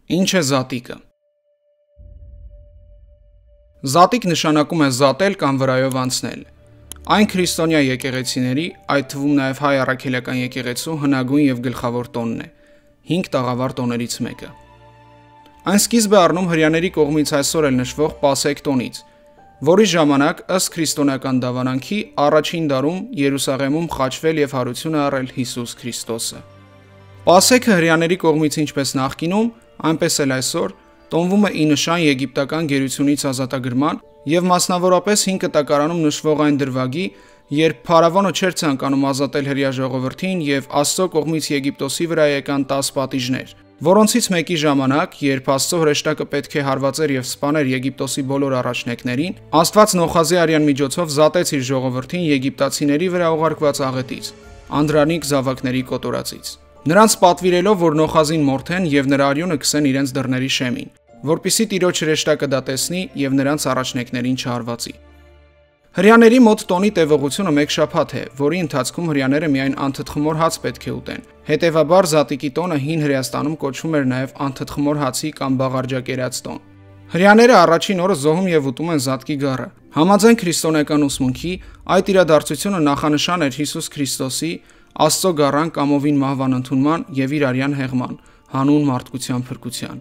Ինչ է զատիկը։ Զատիկ նշանակում է զատել կամ վրայով անցնել։ Այն քրիստոնյա եկեղեցիների, այդ թվում նաև հայ առաքելական եկեղեցու հնագույն եւ գլխավոր տոնն է, 5 տաղավար տոներից մեկը։ Այն սկիզբ է առնում հրեաների կողմից այսօր էլ նշվող Պասեկ տոնից, որի ժամանակ ըստ քրիստոնեական դավանանքի առաջին դարում Երուսաղեմում խաչվել եւ հարություն առել Հիսուս Քրիստոսը։ Պասեքը հրեաների կողմից ինչպես նախկինում, այնպես էլ այսօր տոնվում է ի նշան եգիպտական գերությունից ազատագրման եւ մասնավորապես 5 տակարանում նշվող այն դրվագի, երբ փարավոնը չէր ցանկանում ազատել հրեա ժողովրդին եւ Աստծո կողմից Եգիպտոսի վրա եկան 10 պատիժներ, որոնցից մեկի ժամանակ, երբ Աստծո հրեշտակը պետք է հարվածեր եւ սպաներ Եգիպտոսի բոլոր առաջնեկներին, Աստված Նոխազի արյան միջոցով զատեց իր ժողովրդին եգիպտացիների վրա ուղարկված աղետից, անդրանիկ զավակների կոտորածից։ Նրանց պատվիրելով, որ Նոխազին մորթեն եւ նրա արյունը քսեն իրենց դռների շեմին, որպիսի Տիրոջ հրեշտակը դա տեսնի եւ նրանց առաջնեկներին չհարվածի։ Հրեաների մոտ տոնի տևողությունը 1 շաբաթ է, որի ընթացքում հրեաները միայն անթթխմոր հաց պետք է ուտեն։ Հետևաբար Զատիկի տոնը հին Հրեաստանում կոչվում էր նաեւ անթթխմոր հացի կամ բաղարջակերած տոն։ Հրեաները առաջին օրը զոհում եւ ուտում են Զատկի գառը։ Համաձայն քրիստոնեական ուսմունքի, այդ իրադարձությունը նախանշան էր Հիսուս Քրիստոսի Աստծո գառան կամովին մահվան ընդունման եւ իր արյան հեղման, հանուն մարդկության փրկության։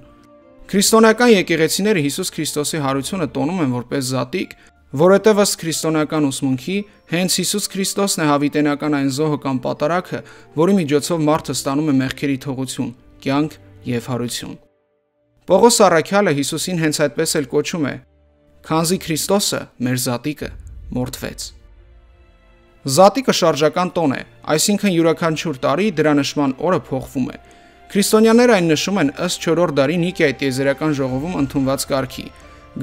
Քրիստոնեական եկեղեցիները Հիսուս Քրիստոսի հարությունը տոնում են որպես զատիկ, որովհետև ըստ քրիստոնեական ուսմունքի հենց Հիսուս Քրիստոսն է հավիտենական այն զոհը կամ պատարագը, որի միջոցով մարդը ստանում է մեղքերի թողություն, կյանք եւ հարություն։ Պողոս առաքյալը Հիսուսին հենց այդպես էլ կոչում է. «Քանզի Քրիստոսը, մեր զատիկը, մորթվեց»։ Զատիկը շարժական տոն է, այսինքն յուրաքանչյուր տարի դրա նշման օրը փոխվում է։ Քրիստոնյաները այն նշում են ըստ 4-րդ դարի Նիկիայի տիեզերական ժողովում ընդունված կարգի։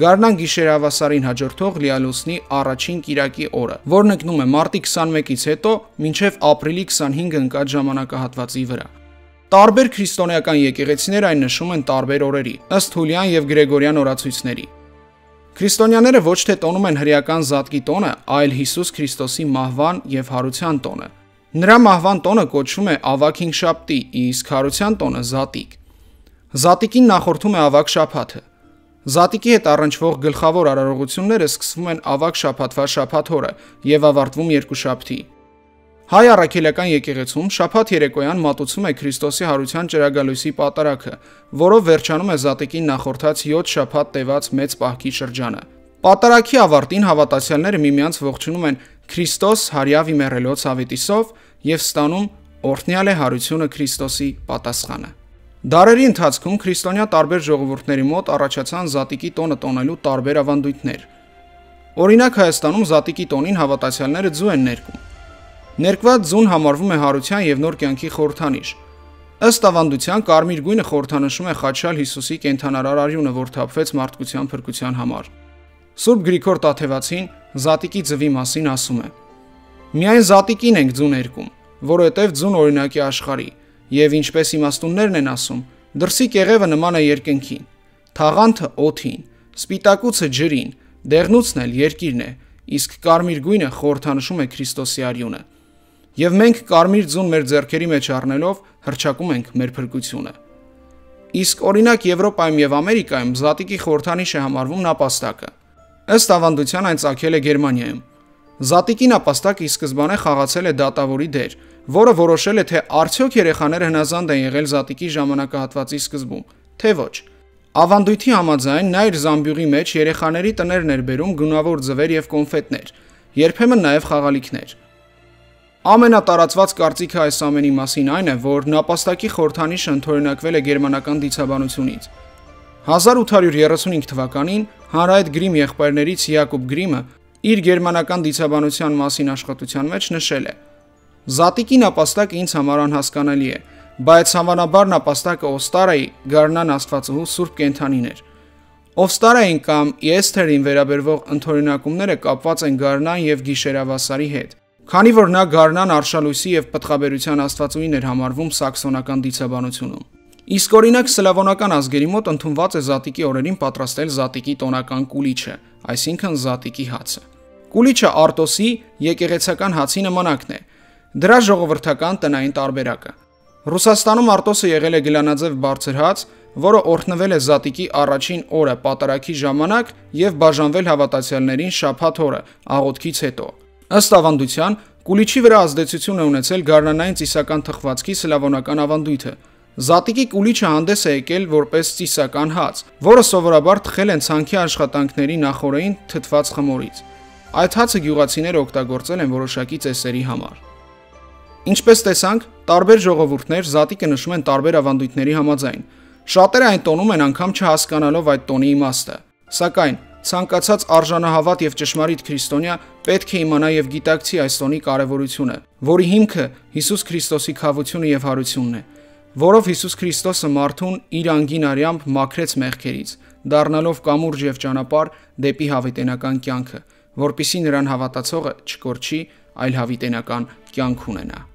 Գարնան գիշերավասարին հաջորդող լիալուսնի առաջին կիրակի օրը, որն ընկնում է մարտի 21-ից հետո մինչև ապրիլի 25-ը ընկած ժամանակահատվածի վրա։ Տարբեր քրիստոնեական եկեղեցիներ այն նշում են տարբեր օրերի, ըստ Հուլիան եւ Գրեգորյան օրացույցների։ Քրիստոնյաները ոչ թե տոնում են հրեական Զատկի տոնը, այլ Հիսուս Քրիստոսի մահվան եւ հարության տոնը։ Նրա մահվան տոնը կոչվում է ավագ հինգշաբթի, իսկ հարության տոնը Զատիկ։ Զատիկին նախորդում է ավագ շաբաթը։ Զատիկի հետ առնչվող գլխավոր արարողությունները սկսվում են ավագ շաբաթվա շաբաթ օրը եւ ավարտվում երկուշաբթի։ Հայ առաքելական եկեղեցում շաբաթ երեկոյան մատուցում է Քրիստոսի հարության ճրագալույսի պատարագը, որով վերջանում է Զատիկին նախորդած 7 շաբաթ տևած մեծ պահքի շրջանը։ Պատարագի ավարտին հավատացյալները միմյանց ողջունում են Քրիստոս հարյավ իմեռելոց ավետիսով եւ ստանում օրհնյալ է հարությունը Քրիստոսի պատասխանը։ Դարերի ընթացքում քրիստոնյա տարբեր ժողովուրդների մոտ առաջացան Զատիկի տոնը տոնելու տարբեր ավանդույթներ։ Օրինակ Հայաստանում Զատիկի տոնին հավատացյալները ձու են ներկում։ Ներկված ձուն համարվում է հարության եւ նոր կյանքի խորհրդանիշ։ Ըստ ավանդության կարմիր գույնը խորհրդանշում է խաչյալ Հիսուսի կենդանարար արյունը, որ թափվեց մարդկության փրկության համար։ Սուրբ Գրիգոր Տաթևացին Զատիկի ձվի մասին ասում է. «Միայն Զատիկին ենք ձու ներկում, որովհետև ձուն օրինակ է աշխարհի, եւ ինչպես իմաստուններն են ասում, դրսի կեղևը նման է երկնքին, թաղանթը օդին, սպիտակուցը ջրին, դեղնուցն էլ երկիրն է, իսկ կարմիր գույնը խորհրդանշում է Քրիստոսի արյունը։ Եվ մենք կարմիր ձուն մեր ձեռքերի մեջ առնելով հռչակում ենք մեր փրկությունը»։ Իսկ օրինակ Եվրոպայում եւ Ամերիկայում Զատիկի խորհրդանիշ է համարվում նապաստակը։ Ըստ ավանդության այն ծագել է Գերմանիայում։ Զատիկի նապաստակը ի սկզբանե խաղացել է դատավորի դեր, որը որոշել է, թե արդյոք երեխաները հնազանդ են եղել Զատիկի ժամանակահատվածի սկզբում, թե ոչ։ Ավանդույթի համաձայն նա իր զամբյուղի մեջ երեխաների տներն էր բերում գունավոր ձվեր եւ կոնֆետներ, երբեմն նաեւ խաղալիքներ։ Ամենատարածված կարծիքը այս ամենի մասին այն է, որ նապաստակի խորհրդանիշը ընդօրինակվել է գերմանական դիցաբանությունից։ 1835 թվականին հանրայդ Գրիմ եղբայրներից Յակոբ Գրիմը իր գերմանական դիցաբանության մասին աշխատության մեջ նշել է. «Զատիկի նապաստակը ինձ համար անհասկանալի է, բայց հավանաբար նապաստակը Օստարայի գարնան աստվածուհու սուրբ կենդանին էր։ Օստարային կամ Իեսթերին վերաբերվող ընդօրինակումները կապված են գարնան եւ գիշերավասարի հետ, քանի որ նա գարնան արշալույսի եւ պտղաբերության աստվածուհին էր համարվում սաքսոնական դիցաբանությունում։ Իսկ օրինակ սլավոնական ազգերի մոտ ընդունված է Զատիկի օրերին պատրաստել Զատիկի տոնական կուլիչը, այսինքն Զատիկի հացը։ Կուլիչը Արտոսի եկեղեցական հացի նմանակն է, դրա ժողովրդական տնային տարբերակը։ Ռուսաստանում Արտոսը եղել է գլանաձև բարձր հաց, որը օրհնվել է Զատիկի առաջին օրը պատարագի ժամանակ եւ բաժանվել հավատացյալներին շաբաթ օրը աղոթքից հետո։ Ըստ ավանդության, կուլիչի վրա ազդեցություն է ունեցել գարնանային ծիսական թխվածքի սլավոնական ավանդույթը։ Զատիկի կուլիչը հանդես է եկել որպես ծիսական հաց, որը սովորաբար թխել են ցանքի աշխատանքների նախօրեին թթված խմորից։ Այդ հացը գյուղացիները օգտագործել են որոշակի ծեսերի համար։ Ինչպես տեսանք, տարբեր ժողովուրդներ Զատիկը նշում են տարբեր ավանդույթների համաձայն։ Շատերը այն տոնում են անգամ չհասկանալով այդ տոնի իմաստը։ Սակայն ցանկացած արժանահավատ եւ ճշմարիտ քրիստոնյա պետք է իմանա եւ գիտակցի այս տոնի կարեւորությունը, որի հիմքը Հիսուս Քրիստոսի քավությունը եւ հարությունն է, որով Հիսուս Քրիստոսը մարդուն իր անգին արյամբ մաքրեց մեղքերից, դառնալով կամուրջ եւ ճանապարհ դեպի հավիտենական կյանքը, որպիսի նրան հավատացողը չկորչի, այլ հավիտենական կյանք ունենա։